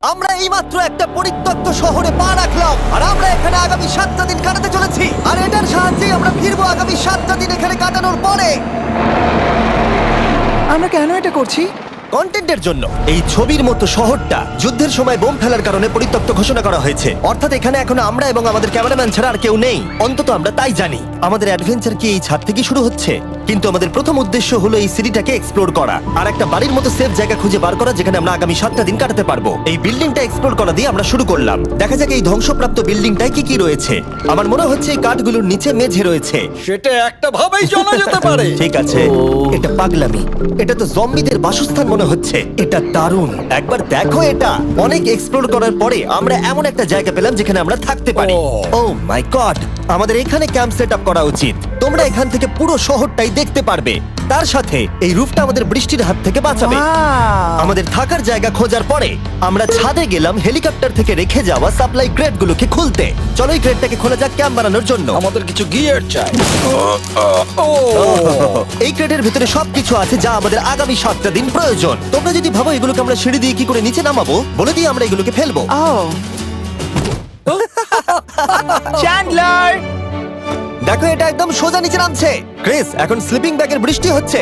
আমরা এইমাত্র একটা পরিত্যক্ত শহরে পা রাখলাম আর আমরা এখানে আগামী 7টা দিন কাটাতে চলেছি আর এটার সাহায্যে আমরা ফিরবো আগামী 7টা দিন এখানে কাটানোর পরে। আমরা কেন এটা করছি? কন্টেন্টের জন্য। এই ছবির মতো শহরটা যুদ্ধের সময় বোম ফেলার কারণে পরিত্যক্ত ঘোষণা করা হয়েছে, অর্থাৎ এখানে এখন আমরা এবং আমাদের ক্যামেরাম্যান ছাড়া আর কেউ নেই। অন্তত আমরা তাই জানি। আমাদের অ্যাডভেঞ্চার কি এই ছাদ থেকে শুরু হচ্ছে? কিন্তু আমাদের প্রথম উদ্দেশ্য হলো এই সিটিটাকে এক্সপ্লোর করা আর একটা বাড়ির মতো সেফ জায়গা খুঁজে বার করা যেখানে আমরা আগামী 7টা দিন কাটাতে পারবো। এই বিল্ডিংটা এক্সপ্লোর করা দিয়ে আমরা শুরু করলাম। দেখা যাক এই ধ্বংসপ্রাপ্ত বিল্ডিংটায় কি কি রয়েছে। আমার মনে হচ্ছে এই কাঠগুলোর নিচে মেঝে রয়েছে। সেটা একটা ভাবেই জানা যেতে পারে। ঠিক আছে, এটা পাগলামি। এটা তো জম্বিদের বাসস্থান মনে হচ্ছে। এটা দারুণ, একবার দেখো এটা। অনেক এক্সপ্লোর করার পরে আমরা এমন একটা জায়গা পেলাম যেখানে আমরা থাকতে পারি। ও মাই গড, আমাদের এখানে ক্যাম্প সেট আপ করা উচিত। তোমরা এখান থেকে পুরো শহরটাই দেখতে পারবে। তার সাথে এই রুফটা আমাদের বৃষ্টির হাত থেকে বাঁচাবে। Wow! আমাদের থাকার জায়গা খোঁজার পরে আমরা ছাদে গেলাম হেলিকপ্টার থেকে রেখে যাওয়া সাপ্লাই ক্রেটগুলোকে খুলতে। চলো এই ক্রেটটাকে খোলা যাক ক্যাম্প বানানোর জন্য। আমাদের কিছু গিয়ার চাই। এই ক্রেটের ভিতরে সবকিছু আছে যা আমাদের আগামী 7টা দিন প্রয়োজন। তোমরা যদি ভাবো এগুলোকে আমরা সিঁড়ি দিয়ে কি করে নিচে নামাবো, বলে দিয়ে আমরা এগুলোকে ফেলবো। Oh! চ্যান্ডলার! দেখো এটা একদম সোজা নিচে নামছে। ক্রিস, এখন স্লিপিং ব্যাগের বৃষ্টি হচ্ছে।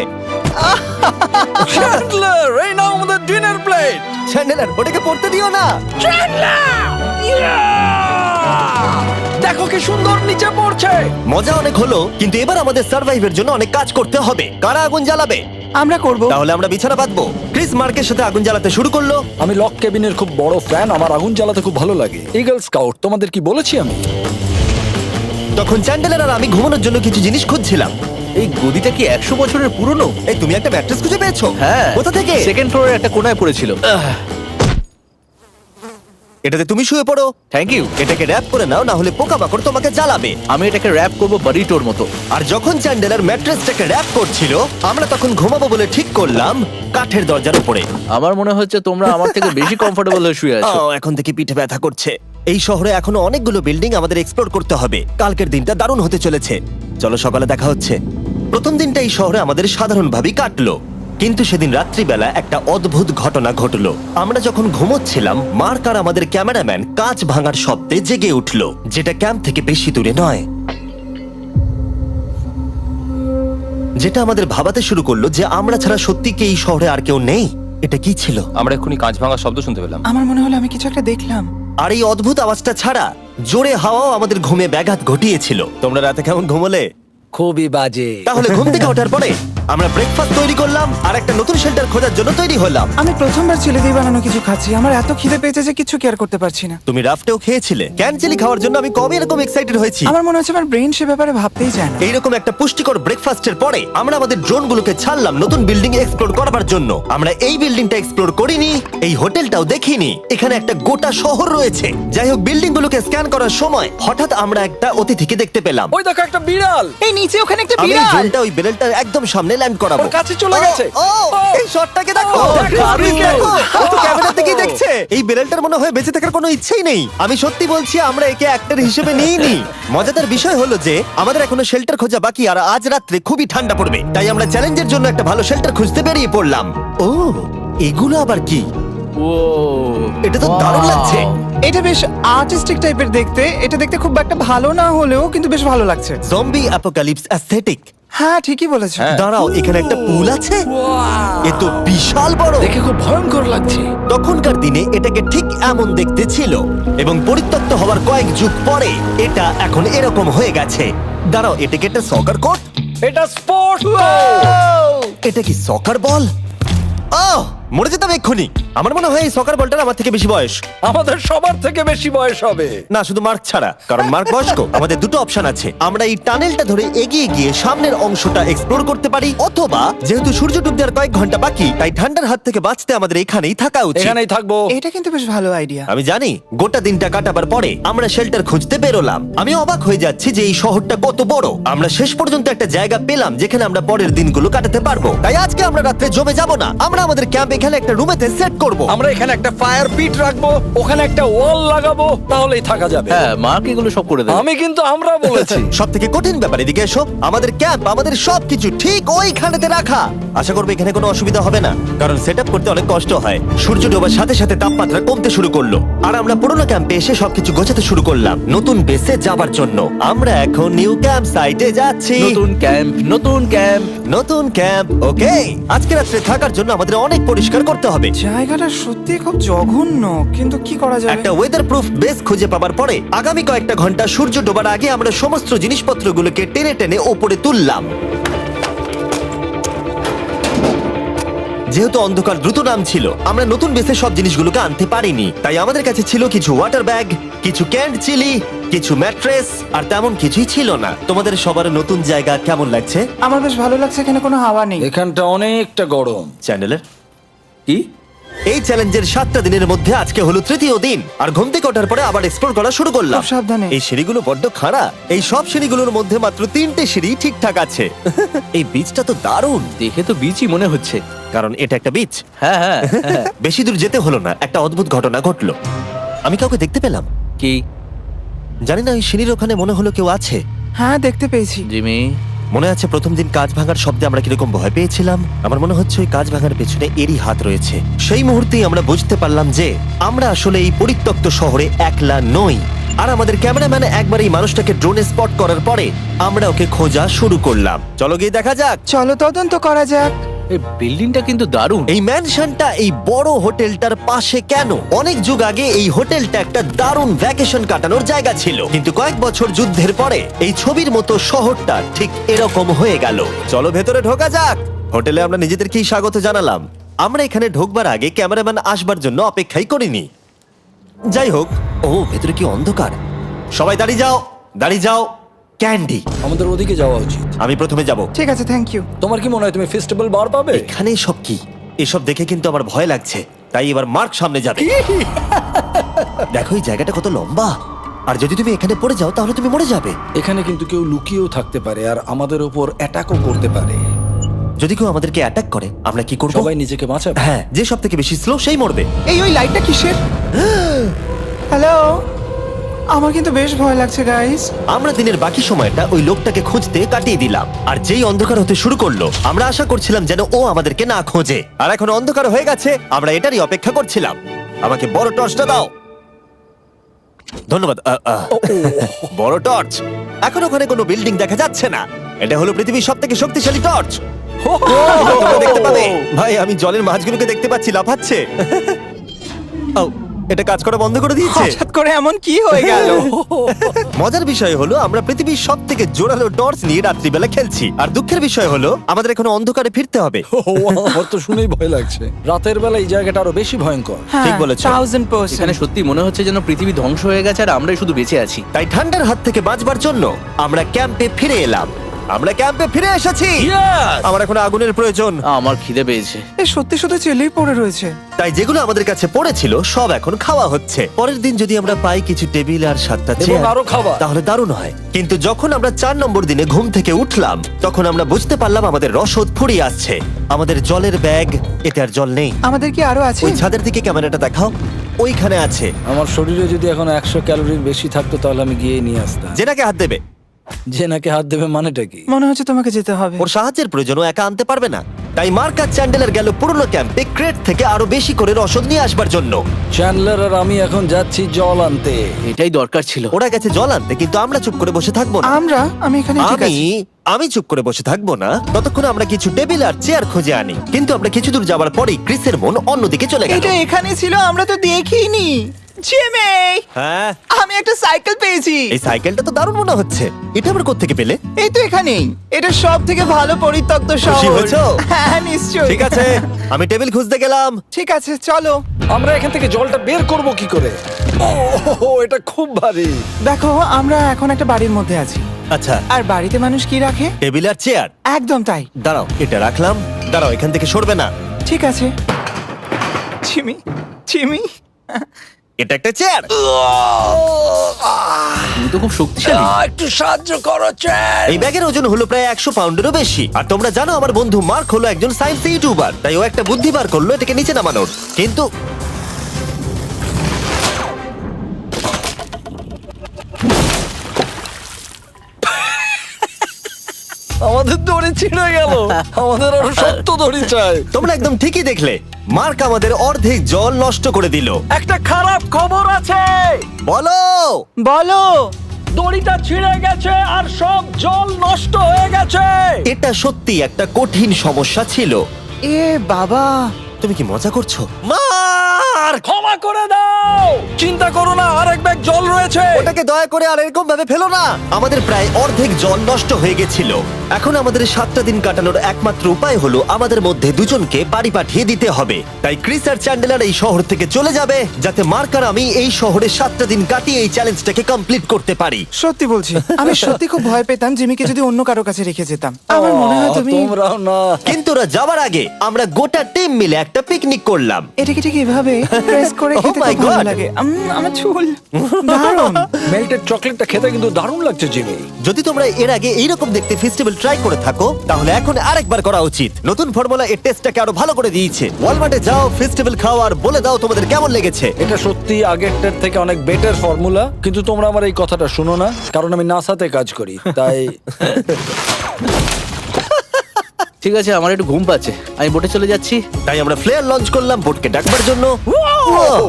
চ্যান্ডলার, এই নাও আমাদের ডিনার প্লেট। চ্যান্ডেলার, ওটাকে পড়তে দিও না। দেখো কি সুন্দর নিচে পড়ছে। মজা অনেক হলো, কিন্তু এবার আমাদের সার্ভাইভের জন্য অনেক কাজ করতে হবে। কারা আগুন জ্বালাবে? আমরা করব। তাহলে আমরা বিছানা বাঁধবো। ক্রিস মার্কের সাথে আগুন জ্বালাতে শুরু করলো। আমি লক কেবিনের খুব বড় ফ্যান, আমার আগুন জ্বালাতে খুব ভালো লাগে। ইগল স্কাউট, তোমাদের কি বলেছি আমি? তখন চ্যান্ডেলার আর আমি ঘুমানোর জন্য কিছু জিনিস খুঁজছিলাম। এই গদিটা কি 100 বছরের পুরনো? এই তুমি একটা ম্যাট্রেস খুঁজে পেয়েছো? হ্যাঁ। কোথা থেকে? সেকেন্ড ফ্লোরের একটা কোণায় পড়েছিল। এটাতে তুমি শুয়ে পড়ো। Thank you. এটাকে র‍্যাপ করে নাও, না হলে পোকামাকড় তোমাকে জ্বালাবে। আমি এটাকে র‍্যাপ করব বারিটোর মতো। আর যখন চ্যান্ডেলার ম্যাট্রেসটাকে র‍্যাপ করছিল, আমরা তখন ঘুমাবো বলে ঠিক করলাম কাঠের দরজার উপরে। আমার মনে হচ্ছে তোমরা আমার থেকে বেশি কমফোর্টেবল হয়ে শুয়ে আছো। এখন থেকে পিঠে ব্যথা করছে। এই শহরে এখনো অনেকগুলো বিল্ডিং আমাদের এক্সপ্লোর করতে হবে। কালকের দিনটা দারুণ হতে চলেছে। চলো সকালে দেখা হচ্ছে। প্রথম দিনটা এই শহরে আমাদের সাধারণভাবেই কাটলো, কিন্তু সেদিন রাত্রিবেলা একটা অদ্ভুত ঘটনা ঘটলো। আমরা যখন ঘুমোচ্ছিলাম, মার্ক আর আমাদের ক্যামেরাম্যান কাঁচ ভাঙার শব্দে জেগে উঠলো, যেটা ক্যাম্প থেকে বেশি দূরে নয়। যেটা আমাদের ভাবাতে শুরু করলো যে আমরা ছাড়া সত্যি কি এই শহরে আর কেউ নেই। এটা কি ছিল? আমরা এক্ষুনি কাঁচ ভাঙার শব্দ শুনতে পেলাম। আমার মনে হলো আমি কিছু একটা দেখলাম। আর এই অদ্ভুত আওয়াজটা ছাড়া জোরে হাওয়াও আমাদের ঘুমে ব্যাঘাত ঘটিয়েছিল। তোমরা রাতে কেমন ঘুমোলে? খুবই বাজে। তাহলে ঘুম থেকে ওঠার পরে আমরা ব্রেকফাস্ট তৈরি করলাম আর একটা নতুন শেল্টার খোঁজার জন্য তৈরি হলাম। আমি প্রথমবার ছেলে দিয়ে বানানো কিছু খাচ্ছি। আমার এত খিদে পেয়েছে যে কিছু কেয়ার করতে পারছি না। তুমি রাফটেও খেয়েছিলে। ক্যানচেলি খাওয়ার জন্য আমি কবে এরকম এক্সাইটেড হয়েছি। আমার মনে হচ্ছে আমার ব্রেন সে ব্যাপারে ভাবতেই চায় না। এইরকম একটা পুষ্টিকর ব্রেকফাস্টের পরে আমরা আমাদের ড্রোনগুলোকে ছাড়লাম নতুন বিল্ডিং এক্সপ্লোর করার জন্য। আমরা এই বিল্ডিংটা এক্সপ্লোর করিনি, এই হোটেলটাও দেখিনি। এখানে একটা গোটা শহর রয়েছে। যাই হোক, বিল্ডিংগুলোকে স্ক্যান করার সময় হঠাৎ আমরা একটা অতিথিকে দেখতে পেলাম। ওই দেখো একটা বিড়াল। এই নিচে ওখানে একটা আমি এই বিড়াল। ড্রোনটা ওই বেলটার একদম সামনে ল্যান্ড করাবো। ওর কাছে চলে গেছে। এই শটটাকে দেখো। দারুণ। দেখো, ও তো ক্যামেরা থেকেই দেখছে। এই বেলটার মনে হয় বেঁচে থাকার কোনো ইচ্ছেই নেই। আমি সত্যি বলছি, আমরা একে অ্যাক্টর হিসেবে নিইনি। মজাদার বিষয় হলো যে আমাদের এখনো শেল্টার খোঁজা বাকি, আর আজ রাত্রে খুবই ঠান্ডা পড়বে। তাই আমরা চ্যালেঞ্জের জন্য একটা ভালো শেল্টার খুঁজতে বেরিয়ে পড়লাম। ও, এগুলো আবার কি? ও, এটা তো দারুণ লাগছে। এটা বেশ আর্টিস্টিক টাইপের দেখতে। এটা দেখতে খুব একটা ভালো না হলেও কিন্তু বেশ ভালো লাগছে। Zombie apocalypse aesthetic. হ্যাঁ, ঠিকই বলেছো। দাঁড়াও, এখানে একটা পুল আছে। এ তো বিশাল বড়। দেখে খুব ভয়ঙ্কর লাগছে। তখনকার দিনে এটাকে ঠিক এমন দেখতে ছিল, এবং পরিত্যক্ত হওয়ার কয়েক যুগ পরে এটা এখন এরকম হয়ে গেছে। দাঁড়াও, এটাকে একটা সকার কোর্ট? এটা স্পোর্টস। এটা কি সকার বল? আহ, মরে যেতাম এক্ষুনি। আমার মনে হয় এই সকার বলটার আমার থেকে বেশি বয়স। আমাদের সবার থেকে বেশি বয়স হবে। না, শুধু মার্ক ছাড়া, কারণ মার্ক বয়স্ক। আমাদের দুটো অপশন আছে। আমরা এই টানেলটা ধরে এগিয়ে গিয়ে সামনের অংশটা এক্সপ্লোর করতে পারি, অথবা যেহেতু সূর্য ডুবতে আর কয়েক ঘন্টা বাকি, তাই ঠান্ডার হাত থেকে বাঁচতে আমাদের এখানেই থাকা উচিত। এখানেই থাকবো। এটা কিন্তু বেশ ভালো আইডিয়া। আমি জানি। গোটা দিনটা কাটাবার পরে আমরা শেল্টার খুঁজতে বেরোলাম। আমি অবাক হয়ে যাচ্ছি যে এই শহরটা কত বড়। আমরা শেষ পর্যন্ত একটা জায়গা পেলাম যেখানে আমরা পরের দিনগুলো কাটাতে পারবো। তাই আজকে আমরা রাত্রে জমে যাব না। আমরা আমাদের ক্যাম্প এখানে একটা রুমেতে সেট করব। আমরা এখানে একটা ফায়ার পিট রাখবো, ওখানে একটা ওয়াল লাগাবো, তাহলেই থাকা যাবে। হ্যাঁ মার্ক এগুলো সব করে দেবে। আমি কিন্তু আমরা বলেছি। সব থেকে কঠিন ব্যাপার, এদিকে এসো। আমাদের ক্যাম্প, আমাদের সবকিছু ঠিক ওইখানেতে রাখা। আশা করবো এখানে কোনো অসুবিধা হবে না, কারণ সেটআপ করতে অনেক কষ্ট হয়। সূর্য ডোবার সাথে সাথে তাপমাত্রা কমতে শুরু করলো, আর আমরা পুরোনো ক্যাম্পে এসে সবকিছু গোছাতে শুরু করলাম নতুন বেসে যাবার জন্য। আমরা এখন নিউ ক্যাম্প সাইটে যাচ্ছি। নতুন ক্যাম্প, নতুন ক্যাম্প। নতুন ক্যাম্প, ওকে। আজকে রাত্রে থাকার জন্য আমাদের অনেক পরিষ্কার করতে হবে। জায়গাটা সত্যি খুব জঘন্য, কিন্তু কি করা যাবে? একটা ওয়েদার প্রুফ বেস খুঁজে পাবার পরে আগামী কয়েকটা ঘন্টা সূর্য ডোবার আগে আমরা সমস্ত জিনিসপত্রগুলোকে টেনে টেনে ওপরে তুললাম। যেহেতু অন্ধকার দ্রুত নামছিল, আমরা নতুন বেসে সব জিনিসগুলোকে আনতে পারিনি, তাই আমাদের কাছে ছিল কিছু ওয়াটার ব্যাগ, কিছু ক্যান্ড চিলি, কিছু ম্যাট্রেস, আর তেমন কিছুই ছিল না। তোমাদের সবার নতুন জায়গা কেমন লাগছে? আমার বেশ ভালো লাগছে, এখানে কোনো হাওয়া নেই। এখানটা অনেকটা গরম। চ্যানেলের কি? এই চ্যালেঞ্জের 7টা দিনের মধ্যে আজকে হলো তৃতীয় দিন, আর ঘুম থেকে ওঠার পরে আবার এক্সপ্লোর করা শুরু করলাম। খুব সাবধানে। এই সিঁড়িগুলো বড্ড খাড়া। এই সব সিঁড়িগুলোর মধ্যে মাত্র 3টে সিঁড়ি ঠিকঠাক আছে। এই বীজটা তো দারুণ, দেখে তো বিচই মনে হচ্ছে। কারণ এটা একটা বীজ। হ্যাঁ হ্যাঁ হ্যাঁ। বেশি দূর যেতে হলো না, একটা অদ্ভুত ঘটনা ঘটলো। আমি কাউকে দেখতে পেলাম, কি? জানি না, ওই সিঁড়ির ওখানে মনে হলো কেউ আছে। হ্যাঁ, দেখতে পেয়েছি। জিমি, মনে আছে প্রথম দিন কাঁচ ভাঙার শব্দে আমরা কিরকম ভয় পেয়েছিলাম? আমার মনে হচ্ছে ওই কাঁচ ভাঙার পেছনে এরই হাত রয়েছে। সেই মুহূর্তেই আমরা বুঝতে পারলাম যে আমরা আসলে এই পরিত্যক্ত শহরে একলা নই। আর আমাদের ক্যামেরাম্যান একবার এই মানুষটাকে ড্রোনে স্পট করার পরে আমরা ওকে খোঁজা শুরু করলাম। চলো গিয়ে দেখা যাক। চলো তদন্ত করা যাক। এই বিল্ডিংটা কিন্তু দারুণ। এই ম্যানশনটা এই বড় হোটেলটার পাশে কেন? অনেক যুগ আগে এই হোটেলটা একটা দারুণ ভ্যাকেশন কাটানোর জায়গা ছিল, কিন্তু কয়েক বছর যুদ্ধের পরে এই ছবির মতো শহরটা ঠিক এরকম হয়ে গেল। চলো ভেতরে ঢোকা যাক। হোটেলে আমরা নিজেদেরকেই স্বাগত জানালাম। আমরা এখানে ঢোকবার আগে ক্যামেরাম্যান আসবার জন্য অপেক্ষাই করিনি। যাই হোক, ও ভেতরে কি অন্ধকার। সবাই দাঁড়িয়ে যাও, দাঁড়িয়ে যাও। ক্যান্ডি, আমাদের ওদিকে যাওয়া উচিত। আমি প্রথমে যাব। ঠিক আছে, থ্যাংক ইউ। তোমার কি মনে হয় তুমি ফেস্টিভ্যাল বার পাবে? এখানে সব কি? এসব দেখে কিন্তু আমার ভয় লাগছে, তাই এবার মার্ক সামনে যাবে। দেখো এই জায়গাটা কত লম্বা, আর যদি তুমি এখানে পড়ে যাও তাহলে তুমি মরে যাবে। এখানে কিন্তু কেউ লুকিয়েও থাকতে পারে আর আমাদের উপর অ্যাটাকও করতে পারে। যদি কেউ আমাদেরকে অ্যাটাক করে আমরা কি করব? সবাই নিজেকে বাঁচাবে। হ্যাঁ, যে সব থেকে বেশি স্লো সেই মরবে। ওই লাইটটা কিসের? হ্যালো, আমার কিন্তু বেশ ভয় লাগছে গাইস। আমরা দিনের বাকি সময়টা ওই লোকটাকে খুঁজতে কাটিয়ে দিলাম, আর যেই অন্ধকার হতে শুরু করলো আমরা আশা করছিলাম যেন ও আমাদেরকে না খোঁজে। আর এখন অন্ধকার হয়ে গেছে, আমরা এটারই অপেক্ষা করছিলাম। আমাকে বড় টর্চটা দাও। ধন্যবাদ। বড় টর্চ। এখন ওখানে কোনো বিল্ডিং দেখা যাচ্ছে না। এটা হলো পৃথিবীর সবথেকে শক্তিশালী টর্চ। তোমরা দেখতে পাবে। ভাই, আমি জলের মাছগুলোকে দেখতে পাচ্ছি লাফাচ্ছে। ও, এটা কাজ করা বন্ধ করে দিয়েছে। হঠাৎ করে এমন কি হয়ে গেল? মজার বিষয় হলো আমরা পৃথিবীর সব থেকে জোরালো টর্চ নিয়ে রাত্রিবেলা খেলছি, আর দুঃখের বিষয় হলো আমাদের এখন অন্ধকারে ফিরতে হবে। আমার তো শুনেই ভয় লাগছে। রাতের বেলা এই জায়গাটা আরো বেশি ভয়ঙ্কর। ঠিক বলেছো। 1000%। এখানে সত্যি মনে হচ্ছে যেন পৃথিবী ধ্বংস হয়ে গেছে আর আমরাই শুধু বেঁচে আছি। তাই ঠান্ডার হাত থেকে বাঁচবার জন্য আমরা ক্যাম্পে ফিরে এলাম। আমরা ক্যাম্পে ফিরে এসেছি। আমার এখন আগুনের প্রয়োজন। আমার খিদে পেয়েছে। এ সত্যি সত্যি চেলেই পড়ে রয়েছে। তাই যেগুলো আমাদের কাছে পড়েছিল সব এখন খাওয়া হচ্ছে। পরের দিন যদি আমরা পাই কিছু টেবিল আর 7টা এবং চেয়ার, আরো খাবার। তাহলে দারুণ হয়। কিন্তু যখন আমরা 4 নম্বর দিনে ঘুম থেকে উঠলাম তখন আমরা বুঝতে পারলাম আমাদের রসদ ফুরিয়ে আসছে। আমাদের জলের ব্যাগ, এতে আর জল নেই। আমাদের কি আরো আছে? ওই ছাদের দিকে ক্যামেরাটা দেখাও, ওইখানে আছে। আমার শরীরে যদি এখন 100 ক্যালোরির বেশি থাকতো তাহলে আমি গিয়ে নিয়ে আসতাম। জেনাকে হাত দেবে। যে নাকি হাত দেবে মানেটা কি? মনে হচ্ছে তোমাকে যেতে হবে। ওর সাহায্যের প্রয়োজন, ও একা আনতে পারবে না। তাই মার্ক আর চ্যান্ডেলার গেল পুরনো ক্যাম্পে ক্রেট থেকে আরো বেশি করে রসদ নিয়ে আসবার জন্য। চ্যান্ডলার আর আমি এখন যাচ্ছি জল আনতে। এটাই দরকার ছিল। ওরা গেছে জল আনতে, কিন্তু আমরা চুপ করে বসে থাকবো না। আমি এখানে ঠিক আছি। আমি চুপ করে বসে থাকবো না ততক্ষণ আমরা কিছু টেবিল আর চেয়ার খুঁজে আনি। কিন্তু আমরা কিছু দূর যাবার পরেই ক্রিসের মন অন্যদিকে চলে গেল। এটা এখানে ছিল, আমরা তো দেখিনি। জিমি, হ্যাঁ, আমি একটা সাইকেল পেয়েছি। এই সাইকেলটা তো দারুণ মনে হচ্ছে। এটা আমরা কোত্থেকে পেলে? এই তো এখানেই। এটা সব থেকে ভালো পরিত্যক্ত খুশি শহর। হয়েছো? হ্যাঁ, নিশ্চয়ই। ঠিক আছে, আমি টেবিল খুঁজতে গেলাম। ঠিক আছে, চলো। আমরা এখান থেকে জলটা বের করব কি করে? ও, এটা খুব ভারী। দেখো, আমরা এখন একটা বাড়ির মধ্যে আছি। আচ্ছা, আর বাড়িতে মানুষ কি রাখে? টেবিল আর চেয়ার। একদম তাই। দাঁড়াও, এটা রাখলাম। দাঁড়াও, এখান থেকে সরবে না। ঠিক আছে। চিমি, চিমি, এটা একটা চেয়ার। তুমি তো খুব শক্তিশালী। একটু সাহায্য করো চ্যান। এই ব্যাগের ওজন হলো প্রায় 100 পাউন্ডেরও বেশি। আর তোমরা জানো আমার বন্ধু মার্ক হলো একজন সায়েন্স ইউটিউবার, তাই ও একটা বুদ্ধি বার করলো এটাকে নিচে নামানোর। কিন্তু আমাদের দড়ি ছিঁড়ে গেল। আমাদের আরো শক্ত দড়ি চাই। তোমরা একদম ঠিকই দেখলে, মার্ক আমাদের অর্ধেক জল নষ্ট করে দিল। একটা খারাপ খবর আছে, বলো। বলো। দড়িটা ছিঁড়ে গেছে আর সব জল নষ্ট হয়ে গেছে। এটা সত্যি একটা কঠিন সমস্যা ছিল। এ বাবা। তুমি কি মজা করছো? মার্ক, ক্ষমা করে দাও। চিন্তা করো না, আরেক ব্যাগ জল রয়েছে। ওটাকে দয়া করে আর এরকম ভাবে ফেলো না। আমাদের প্রায় অর্ধেক জল নষ্ট হয়ে গেছিল। এখন আমাদের 7টা দিন কাটানোর একমাত্র উপায় হলো আমাদের মধ্যে দুজনকে বাড়ি পাঠিয়ে দিতে হবে। তাই ক্রিস আর চ্যান্ডেলার এই শহর থেকে চলে যাবে, যাতে মার্ক আর আমি এই শহরে 7টা দিন কাটিয়ে এই চ্যালেঞ্জটাকে কমপ্লিট করতে পারি। সত্যি বলছি, আমি সত্যি খুব ভয় পেতাম জিমিকে যদি অন্য কারো কাছে রেখে যেতাম। আমার মনে হয় তুমি তোমরাও না। কিন্তু ওরা যাওয়ার আগে আমরা গোটা টিম মিলে একটা পিকনিক করলাম। এটাকে ঠিক এভাবে প্রেস করে Oh খেতে my খুব ভালো God! লাগে। আমার চুল দারুণ। মেল্টেড চকলেটটা খেতে কিন্তু দারুণ লাগছে জিমি। যদি তোমরা এর আগে এইরকম দেখতে ফেস্টিভ্যাল ট্রাই করে থাকো, তাহলে এখন আরেকবার করা উচিত। নতুন ফর্মুলা এর টেস্টটাকে আরো ভালো করে দিয়েছে। ওয়ালমার্টে যাও, ফেস্টিভ্যাল খাও আর বলে দাও তোমাদের কেমন লেগেছে। এটা সত্যি আগেরটার থেকে অনেক বেটার ফর্মুলা, কিন্তু তোমরা আমার এই কথাটা শুনো না, কারণ আমি নাসাতে কাজ করি, তাই ঠিক আছে, আমার একটু ঘুম পাচ্ছে, আমি বোটে চলে যাচ্ছি। তাই আমরা ফ্লেয়ার লঞ্চ করলাম বোটকে ডাকবার জন্য,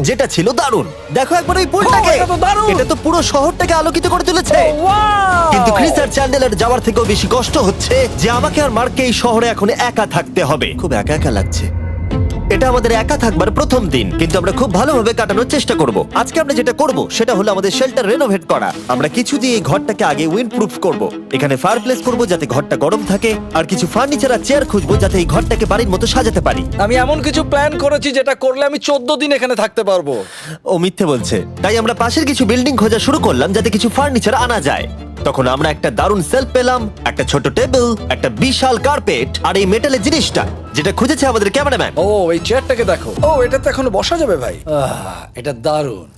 যেটা ছিল দারুণ। দেখো একবার ওই পুলটাকে, এটা তো দারুণ! এটা তো পুরো শহরটাকে আলোকিত করে তুলেছে। কিন্তু ক্রিস আর চ্যান্ডেলার যাওয়ার থেকেও বেশি কষ্ট হচ্ছে যে আমাকে আর মার্ককে এই শহরে এখন একা থাকতে হবে। খুব একা একা লাগছে। এটা আমাদের একা থাকবার প্রথম দিন, কিন্তু আমরা খুব ভালোভাবে কাটানোর চেষ্টা করব। আজকে আমরা যেটা করব সেটা হলো আমাদের শেল্টার রেনোভেট করা। আমরা কিছু দিয়ে এই ঘরটাকে আগে উইন্ড প্রুফ করব। এখানে ফায়ারপ্লেস করব যাতে ঘরটা গরম থাকে, আর কিছু ফার্নিচার আর চেয়ার খুঁজবো যাতে এই ঘরটাকে বাড়ির মতো সাজাতে পারি। আমি এমন কিছু প্ল্যান করেছি যেটা করলে আমি 14 দিন এখানে থাকতে পারবো। ও মিথ্যে বলছে। তাই আমরা পাশের কিছু বিল্ডিং খোঁজা শুরু করলাম যাতে কিছু ফার্নিচার আনা যায়। তখন আমরা একটা দারুণ সেলফ পেলাম, একটা ছোট টেবিল, একটা বিশাল কার্পেট আর এই মেটালের জিনিসটা যেটা খুঁজেছে আমাদের ক্যামেরাম্যান। ও এই চেয়ারটাকে দেখো, ও এটাতে এখনো বসা যাবে ভাই। এটা দারুণ।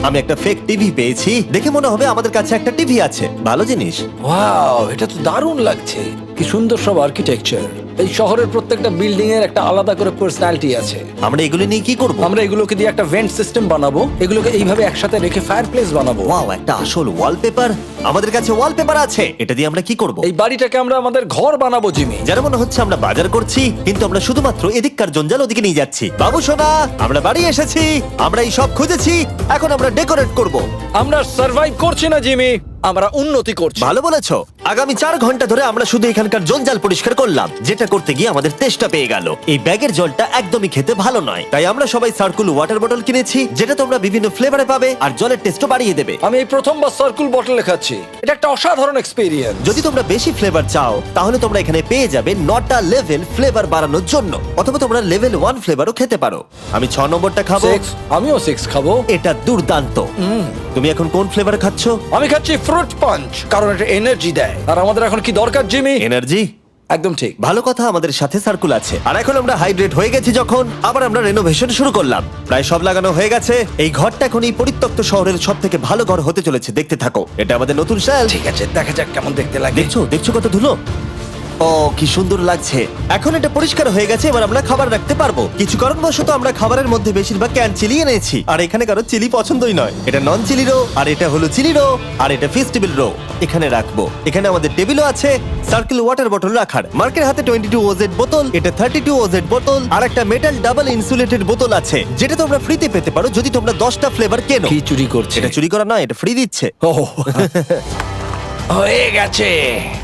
আমি একটা ফেক টিভি পেয়েছি, দেখে মনে হবে আমাদের কাছে একটা টিভি আছে। ভালো জিনিস। ওয়াও, এটা তো দারুণ লাগছে। কি সুন্দর সব আর্কিটেকচার। এই শহরের প্রত্যেকটা বিল্ডিং এর একটা আলাদা করে পার্সোনালিটি আছে। আমরা এগুলো নিয়ে কি করব? আমরা এগুলোকে দিয়ে একটা ভেন্ট সিস্টেম বানাবো, এগুলোকে এইভাবে একসাথে রেখে ফায়ারপ্লেস বানাবো। ওয়াও, একটা আসল ওয়ালপেপার। আমাদের কাছে ওয়ালপেপার আছে। এটা দিয়ে আমরা কি করব? এই বাড়িটাকে আমরা আমাদের ঘর বানাবো জিমি। যারা মনে হচ্ছে আমরা বাজার করছি, কিন্তু আমরা শুধুমাত্র এদিককার জঞ্জাল ওদিকে নিয়ে যাচ্ছি। বাবু সোনা, আমরা বাড়ি এসেছি, আমরা এই সব খুঁজেছি, এখন আমরা ডেকোরেট করব। আমরা সার্ভাইভ করছি না জিমি, আমরা উন্নতি করছি। ভালো বলেছো। আগামী 4 ঘন্টা ধরে আমরা শুধু এখানকার জঞ্জাল পরিষ্কার করলাম, যেটা করতে গিয়ে আমাদের তেষ্টা পেয়ে গেল। এই ব্যাগের জলটা একদমই খেতে ভালো নয়, তাই আমরা সবাই সার্কুল ওয়াটার বটল কিনেছি, যেটা তোমরা বিভিন্ন ফ্লেভারে পাবে আর জলের টেস্টও বাড়িয়ে দেবে। আমি এই প্রথমবার সার্কুল বটলে খাচ্ছি, এটা একটা অসাধারণ এক্সপেরিয়েন্স। যদি তোমরা বেশি ফ্লেভার চাও, তাহলে তোমরা এখানে পেয়ে যাবে 9টা লেভেল ফ্লেভার বাড়ানোর জন্য, অথবা তোমরা লেভেল 1 ফ্লেভারও খেতে পারো। আমি 6 নম্বরটা খাবো। আমিও 6 খাবো। এটা দুর্দান্ত। তুমি এখন কোন ফ্লেভার খাচ্ছ? আমি খাচ্ছি ফ্রুট পাঞ্চ, কারণ এটা এনার্জি দেয়। আর আমাদের এখন কি দরকার জিমি? এনার্জি। একদম ঠিক। ভালো কথা, আমাদের সাথে সার্কুল আছে। আর এখন আমরা হাইড্রেট হয়ে গেছি যখন, আবার আমরা রেনোভেশন শুরু করলাম। প্রায় সব লাগানো হয়ে গেছে। এই ঘরটা এখন এই পরিত্যক্ত শহরের সব থেকে ভালো ঘর হতে চলেছে। দেখতে থাকো, এটা আমাদের নতুন শেলফ। ঠিক আছে, দেখা যাক কেমন দেখতে লাগে। দেখছো কত ধুলো। ও কি সুন্দর লাগছে। এখন এটা পরিষ্কার হয়ে গেছে, এবার আমরা খাবার রাখতে পারবো। কিছু কারণবশত আমরা খাবারের মধ্যে বেশিরভাগ ক্যান চিলি এনেছি, আর এখানে কারো চিলি পছন্দই নয়। এটা নন চিলি রো, আর এটা হলো চিলি রো, আর এটা ফেস্টিভ্যাল রো। এখানে রাখবো। এখানে আমাদের টেবিলও আছে, সার্কেল ওয়াটার বটল রাখার। মার্কের হাতে 22 ওজেড বোতল, এটা 32 ওজেড বোতল, আর একটা মেটাল ডাবল ইনসুলেটেড বোতল আছে, যেটা তোমরা ফ্রিতে পেতে পারো যদি তোমরা 10টা ফ্লেভার কেনো। কি চুরি করছে? এটা চুরি করা নয়, এটা ফ্রি দিচ্ছে। ও হয়ে গেছে।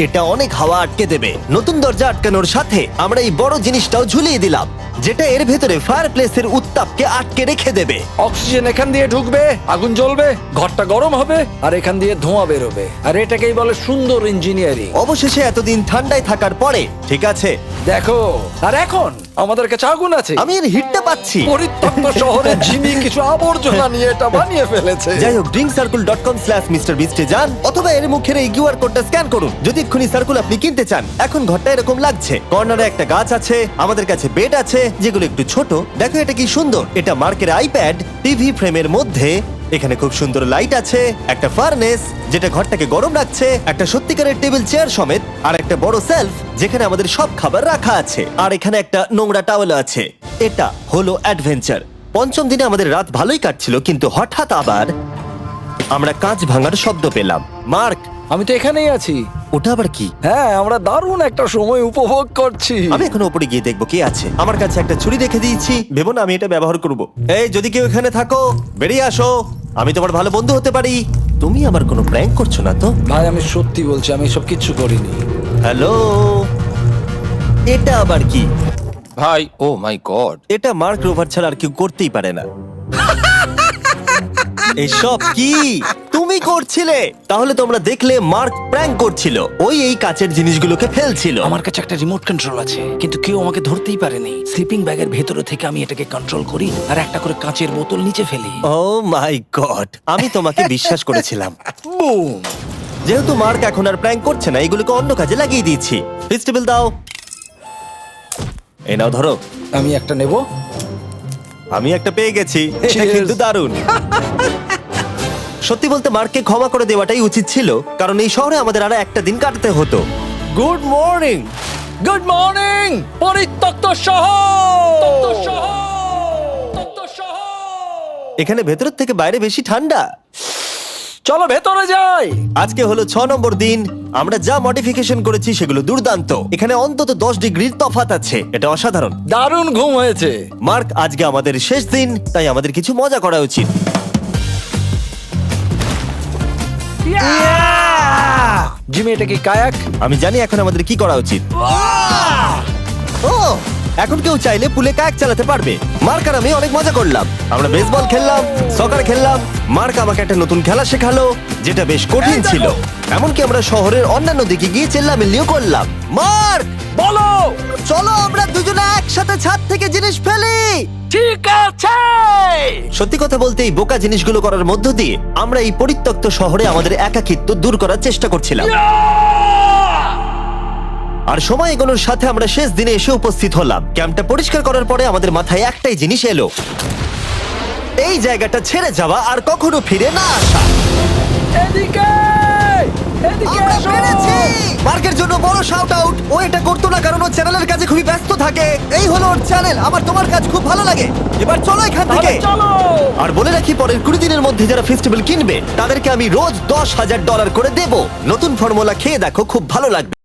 এটা অনেক হাওয়া আটকে দেবে। নতুন দরজা আটকানোর সাথে আমরা এই বড় জিনিসটাও ঝুলিয়ে দিলাম, যেটা এর ভেতরে ফায়ারপ্লেসের উত্তাপকে আটকে রেখে দেবে। অক্সিজেন এখান দিয়ে ঢুকবে, আগুন জ্বলবে, ঘরটা গরম হবে, আর এখান দিয়ে ধোঁয়া বেরোবে। আর এটাকেই বলে সুন্দর ইঞ্জিনিয়ারিং। অবশেষে এতদিন ঠান্ডায় থাকার পরে ঠিক আছে। দেখো, আর এখন আমাদের কাছে আগুন আছে। আমি এর হিটটা পাচ্ছি। পরিত্যক্ত শহরে জিমি কিছু আবর্জনা নিয়ে এটা বানিয়ে ফেলেছে। যাই হোক, drinkcircle.com/MrBeast এ যান, অথবা এর মুখের এই কিউআর কোডটা স্ক্যান করুন যদি এক্ষুনি সার্কুল আপনি কিনতে চান। এখন ঘরটা এরকম লাগছে। কর্নারে একটা গাছ আছে, আমাদের কাছে বেড আছে, যেগুলো একটু ছোট। দেখো এটা কি সুন্দর, এটা মার্কের আইপ্যাড টিভি ফ্রেমের মধ্যে। এখানে খুব সুন্দর লাইট আছে, একটা ফার্নেস যেটা ঘরটাকে গরম রাখছে, একটা সত্যিকারের টেবিল চেয়ার সমেত, আর একটা বড় সেলফ যেখানে আমাদের সব খাবার রাখা আছে, আর এখানে একটা নোংরা টাওয়েল আছে। এটা হলো অ্যাডভেঞ্চার। পঞ্চম দিনে আমাদের রাত ভালোই কাটছিল, কিন্তু হঠাৎ আবার আমরা কাঁচ ভাঙার শব্দ পেলাম। মার্ক, আমি তো এখানেই আছি। ওটা আবার কি? হ্যাঁ, আমরা দারুণ একটা সময় উপভোগ করছি। আমি এখন উপরে গিয়ে দেখবো কি আছে। আমার কাছে একটা ছুরি রেখে দিয়েছি, ভেবো না আমি এটা ব্যবহার করব। এই, যদি কেউ এখানে থাকো বেরিয়ে আসো, আমি তোমার ভালো বন্ধু হতে পারি। তুমি আমার কোনো প্র্যাঙ্ক করছো না তো? ভাই, আমি সত্যি বলছি, আমি সব কিচ্ছু করিনি। হ্যালো, এটা আবার কি? ভাই, ও মাই গড। এটা মার্ক রোভার ছাড়া আর কেউ করতেই পারে না। এসব কি তুমি করছিলে? তাহলে তোমরা দেখলে মার্ক প্র্যাঙ্ক করছিল। ওই এই কাচের জিনিসগুলোকে ফেলছিল। আমার কাছে একটা রিমোট কন্ট্রোল আছে, কিন্তু কেউ আমাকে ধরতেই পারেনি। স্লিপিং ব্যাগের ভেতরে থেকে আমি এটাকে কন্ট্রোল করি আর একটা করে কাঁচের বোতল নিচে ফেলি। ও মাই গড, আমি তোমাকে বিশ্বাস করেছিলাম। বুম! যেহেতু মার্ক এখন আর প্র্যাঙ্ক করছে না, এগুলোকে অন্য কাজে লাগিয়ে দিয়েছি। ফেস্টিভ্যাল দাও। এই নাও, ধরো। আমি একটা নেব। আমি একটা পেয়ে গেছি। এটা Cheers! কিন্তু দারুণ। সত্যি বলতে মার্ককে ক্ষমা করে দেওয়াটাই উচিত ছিল, কারণ এই শহরে আমাদের আরো একটা দিন কাটাতে হতো। Good morning. গুড মর্নিং, পরিত্যক্ত শহর। এখানে ভেতরের থেকে বাইরে বেশি ঠান্ডা। চলো ভেতরে যাই। আজকে হলো 6 নম্বর দিন। আমরা যা মডিফিকেশন করেছি সেগুলো দুর্দান্ত। এখানে অন্তত 10 ডিগ্রির তফাৎ আছে, এটা অসাধারণ। দারুণ ঘুম হয়েছে। মার্ক, আজকে আমাদের শেষ দিন, তাই আমাদের কিছু মজা করা উচিত। জিমি, এটা কি কায়াক? আমি জানি এখন আমাদের কি করা উচিত। ও, এখন কেউ চাইলে পুলে কায়াক চালাতে পারবে। মার্ক আর আমি অনেক মজা করলাম। আমরা বেসবল খেললাম, সকার খেললাম। মার্ক আমাকে একটা নতুন খেলা শেখালো, যেটা বেশ কঠিন ছিল। এমনকি আমরা শহরের অন্যান্য দিকে গিয়ে চেল্লামিল্লিও করলাম। মার্ক, বলো। চলো আমরা দুজনে একসাথে ছাদ থেকে জিনিস ফেলি। ঠিক আছে। সত্যি কথা বলতে, এই বোকা জিনিসগুলো করার মধ্য দিয়ে আমরা এই পরিত্যক্ত শহরে আমাদের একাকিত্ব দূর করার চেষ্টা করছিলাম। আর সময় এগোনোর সাথে আমরা শেষ দিনে এসে উপস্থিত হলাম। ক্যাম্পটা পরিষ্কার করার পরে আমাদের মাথায় একটাই জিনিস এলো, এই জায়গাটা ছেড়ে যাওয়া আর কখনো ফিরে না আসা। এদিকে, এদিকে আমরা এসো। পেরেছি! মার্কের জন্য বড় শাউট আউট। ও এটা করতো না কারণ ও চ্যানেলের কাছে খুবই ব্যস্ত থাকে। এই হলো ওর চ্যানেল। আমার তোমার কাজ খুব ভালো লাগে। এবার চলো এখান থেকে। তাহলে চলো। আর বলে রাখি, পরের 20 দিনের মধ্যে যারা ফেস্টিভ্যাল কিনবে তাদেরকে আমি রোজ $10,000 করে দেব। নতুন ফর্মুলা খেয়ে দেখো, খুব ভালো লাগবে।